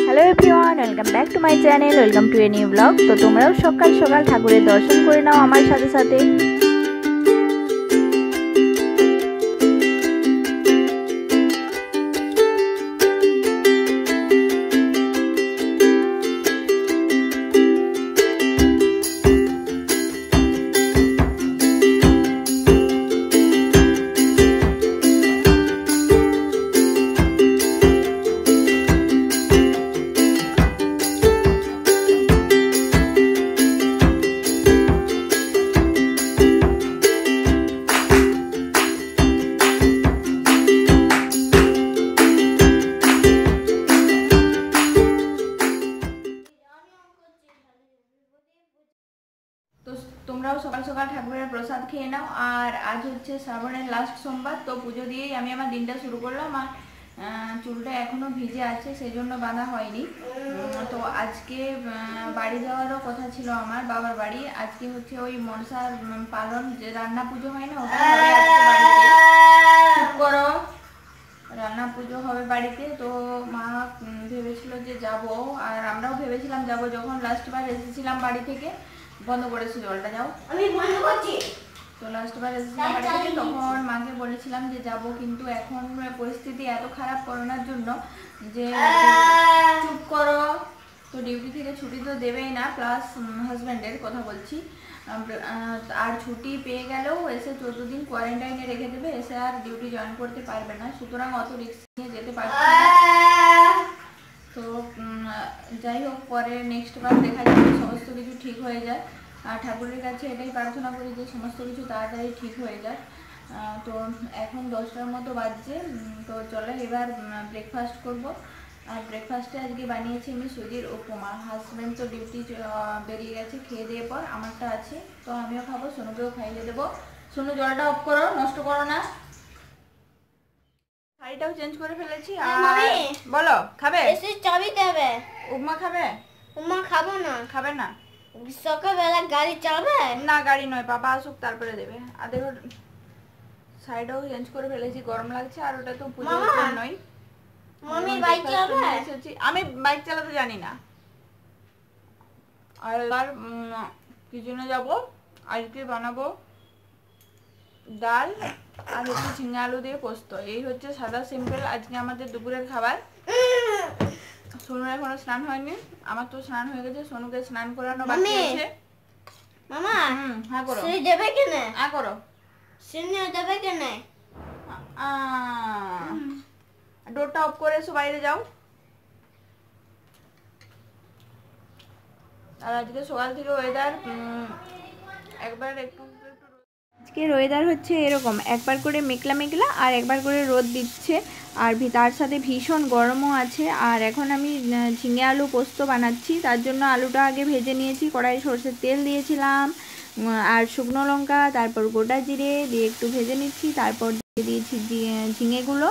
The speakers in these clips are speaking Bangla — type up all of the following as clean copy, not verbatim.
Hello everyone, welcome back to my channel, welcome to a new blog. তো তোমরাও সকাল সকাল ঠাকুরের দর্শন করে নাও আমার সাথে সাথে। তো তোমরাও সকাল সকাল ঠাকুরের প্রসাদ খেয়ে নাও। আর আজ হচ্ছে শ্রাবণের লাস্ট সোমবার, তো পুজো দিয়েই আমি আমার দিনটা শুরু করলাম। আর চুলটা এখনো ভিজে আছে, সেই জন্য বাঁধা হয়নি। তো আজকে বাড়ি যাওয়ারও কথা ছিল আমার বাবার বাড়ি। আজকে হচ্ছে ওই মনসার পালন, যে রান্না পুজো হয় না, ওটা হবে আজকে বাড়িতে। চুপ করো, রান্না পুজো হবে বাড়িতে। তো মা ভেবেছিল যে যাব, আর আমরাও ভেবেছিলাম যাব। যখন লাস্টবার এসেছিলাম বাড়ি থেকে, বন্ধ করেছি জলটা, যাও আমি বন্ধ করছি। তো লাস্টবার এসেছিলাম বাড়ি থেকে, তখন মাকে বলেছিলাম যে যাব, কিন্তু এখন পরিস্থিতি এত খারাপ করোনার জন্য যে চুপ করো। তো ডিউটি থেকে ছুটি তো দেবেই না, প্লাস হাজব্যান্ডের কথা বলছি। আর ছুটি পেয়ে গেলেও এসে 14 দিন কোয়ারেন্টাইনে রেখে দেবে, এসে আর ডিউটি জয়েন করতে পারবে না। সুতরাং অত রিস্ক নিয়ে যেতে পারছি না। তো যাই হোক, পরে নেক্সট বার দেখা যাবে সমস্ত কিছু ঠিক হয়ে যায়। আর ঠাকুরের কাছে এটাই প্রার্থনা করি যে সমস্ত কিছু তাড়াতাড়ি ঠিক হয়ে যায়। তো এখন 10টার মতো বাজছে। তো চলো এবার ব্রেকফাস্ট করব। আর ব্রেকফাস্টে আজকে বানিয়েছি আমি সুজির উপমা। হাজব্যান্ড তো ডিউটি বেরিয়ে গেছে, খেয়ে দিয়ে পর আমারটা আছে, তো আমিও খাবো, সোনুকেও খাইয়ে দেবো। সোনু জলটা অফ করো, নষ্ট করো না। শাড়িটাও চেঞ্জ করে ফেলেছি। আর বলো, খাবে? চাবি দেবে। উপমা খাবে? উপমা খাবো না। খাবে না? সকালবেলা গাড়ি চালাবে না, গাড়ি নয়, বাবা আসুক তারপরে দেবে। আর দেখো শাড়িটাও চেঞ্জ করে ফেলেছি, গরম লাগছে। আর ওটা তো পুজোর জন্যই। মামি বাইক চালাবে? আমি বাইক চালাতে জানি না। আর এবার কিচেনে যাবো। আজকে বানাবো ডাল আর হচ্ছে ঝিঙে আলু দিয়ে পোস্ত। এই হচ্ছে সাদা সিম্পল আজকে আমাদের দুপুরের খাবার। সোনুর এখনো স্নান হয়নি, আমার তো স্নান হয়ে গেছে। সোনুকে স্নান করানো বাকি আছে। মামা হ্যাঁ করো। সিঁড়ি দেবে কেনে? হ্যাঁ করো। সিঁড়ি দেবে কেনে? ডোরটা অফ করে এসো, বাইরে যাও। আর আজকে সকাল থেকে ওয়েদার একবার একটু আজকের ওয়েদার হচ্ছে এরকম, একবার করে মেঘলা মেঘলা আর একবার করে রোদ দিচ্ছে। আর তার সাথে ভীষণ গরমও আছে। আর এখন আমি ঝিঙে আলু পোস্ত বানাচ্ছি। তার জন্য আলুটা আগে ভেজে নিয়েছি, কড়াই সরষের তেল দিয়েছিলাম, আর শুকনো লঙ্কা, তারপর গোটা জিরে দিয়ে একটু ভেজে নিচ্ছি। তারপর দিয়ে দিয়েছি ঝিঙেগুলো।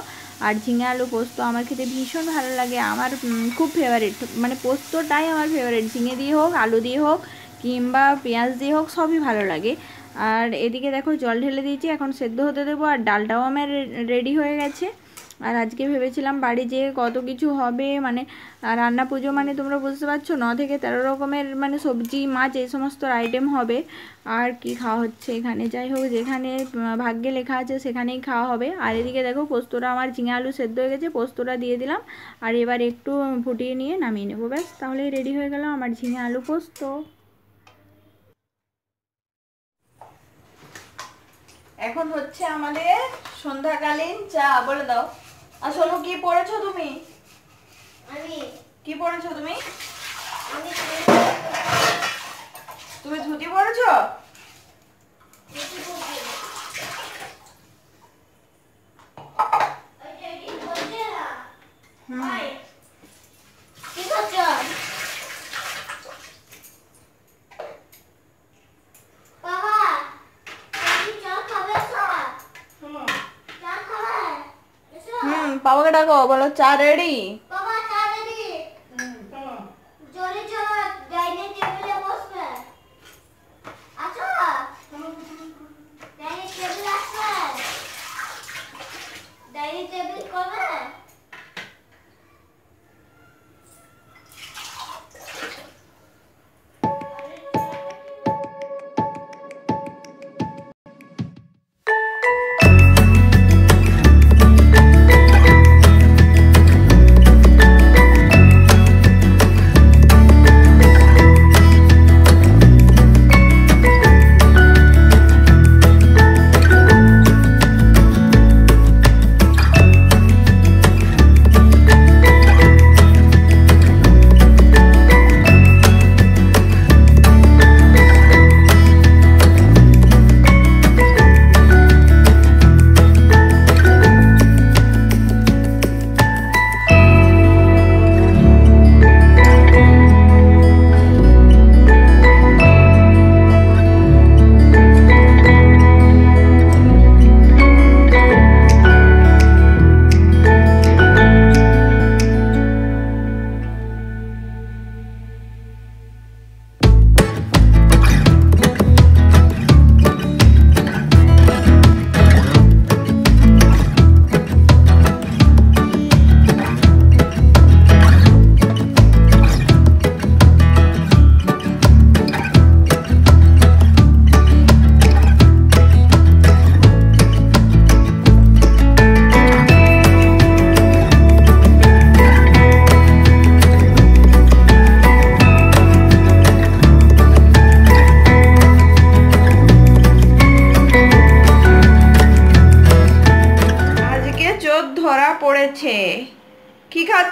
আর ঝিঙে আলু পোস্ত আমার খেতে ভীষণ ভালো লাগে, আমার খুব ফেভারিট। মানে পোস্তটাই আমার ফেভারিট, ঝিঙে দিয়ে হোক, আলু দিয়ে হোক, কিংবা পেঁয়াজ দিয়ে হোক, সবই ভালো লাগে। আর এদিকে দেখো জল ঢেলে দিয়েছি, এখন সেদ্ধ হতে দেবো। আর ডালটাও আমার রেডি হয়ে গেছে। আর আজকে ভেবেছিলাম বাড়ি যেয়ে কত কিছু হবে, মানে রান্না পুজো মানে তোমরা বুঝতে পারছো, 9 থেকে 13 রকমের মানে সবজি মাছ এই সমস্ত আইটেম হবে। আর কি খাওয়া হচ্ছে এখানে, যাই হোক, যেখানে ভাগ্যে লেখা আছে সেখানেই খাওয়া হবে। আর এদিকে দেখো পোস্তটা আমার ঝিঙে আলু সেদ্ধ হয়ে গেছে, পোস্তটা দিয়ে দিলাম। আর এবার একটু ফুটিয়ে নিয়ে নামিয়ে নেবো, ব্যাস তাহলেই রেডি হয়ে গেল আমার ঝিঙে আলু পোস্ত। এখন হচ্ছে আমাদের সন্ধ্যাকালীন চা। বলে দাও। আর শোনো, কি পড়েছো তুমি? আমি কি পড়েছো তুমি? তুমি ধুতি পড়েছো? কি করছো? বাবাকে ডাকো, বলো চা রেডি। বাবা চা রেডি। জলদি চলো, ডাইনিং টেবিলে বসবে। আসো, ডাইনিং টেবিলে আসবে। ডাইনিং টেবিল করবে।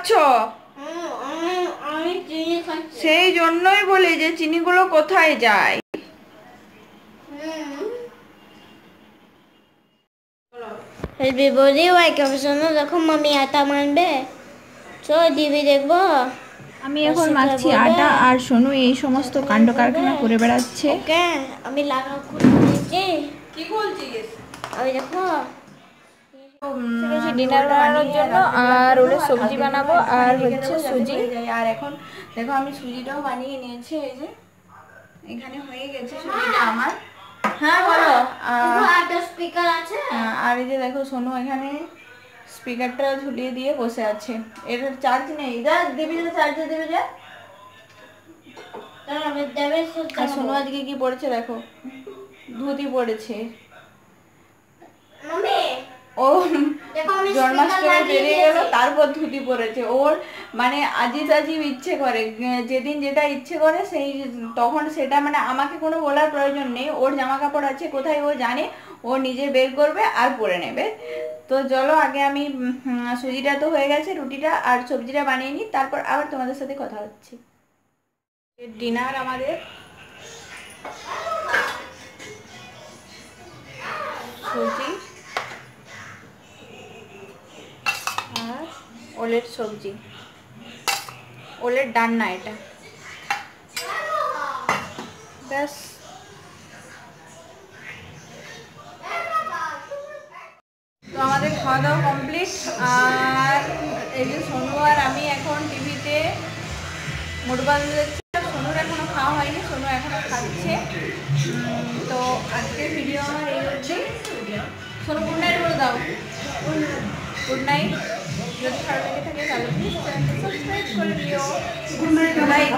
খাচ্ছ? আমি চিনি খাচ্ছি। সেই জন্যই বলি যে চিনিগুলো কোথায় যায়। हेल्दी बोली हुआ है क्या सुनो देखो मम्मी आटा मानबे चलो टीवी देखबो আমি এখন মাখছি আটা আর সোনু এই সমস্ত কাণ্ড কারখানা করে বেড়াচ্ছে। ওকে আমি লাগা খুলে দিয়েছি। কি বলছিস? আমি দেখো ডিনার বানানোর জন্য আর ওলে সবজি বানাবো আর হচ্ছে সুজি। আর এখন দেখো আমি সুজিটাও বানিয়ে নিয়েছি, এই যে এখানে হয়ে গেছে সুজিটা আমার। হ্যাঁ বলো। একটা স্পিকার আছে আর এই যে দেখো সোনু এখানে স্পিকারটা ঝুলিয়ে দিয়ে বসে আছে, এর চার্জ নেই। যা দেবী যা চার্জে দেবে যা। আমি দেবে আর সোনু আজকে কি পড়েছে দেখো, ধুতি পড়েছে। মম্মি ও দেখো আমি জন্মাষ্টমী বেরিয়ে গেল তারপর ধুতি পরেছে। ওর মানে আজিব আজিব ইচ্ছে করে, যেদিন যেটা ইচ্ছে করে সেই তখন সেটা, মানে আমাকে কোনো বলার প্রয়োজন নেই। ওর জামা কাপড় আছে কোথায় ও জানে, ও নিজে বের করবে আর পরে নেবে। তো চলো আগে আমি সুজিটা তো হয়ে গেছে, রুটিটা আর সবজিটা বানিয়ে নিই, তারপর আবার তোমাদের সাথে কথা হচ্ছে। ডিনার আমাদের সুজি আর ওলের সবজি, ওলের ডান্না এটা, ব্যাস। তো আমাদের খাওয়া দাওয়া কমপ্লিট। আর এই যে সোনু আর আমি এখন টিভিতে মোটবাল দেখছি। সোনুর এখনো খাওয়া হয়নি, সোনু এখনো খাচ্ছে। তো আজকের ভিডিও আমার এই হচ্ছে। সোনু গুড নাইট বলে দাও। Good night. যদি ভালো লেগে থাকে তাহলে প্লিজ চ্যানেলটা সাবস্ক্রাইব করে দিও। Good night.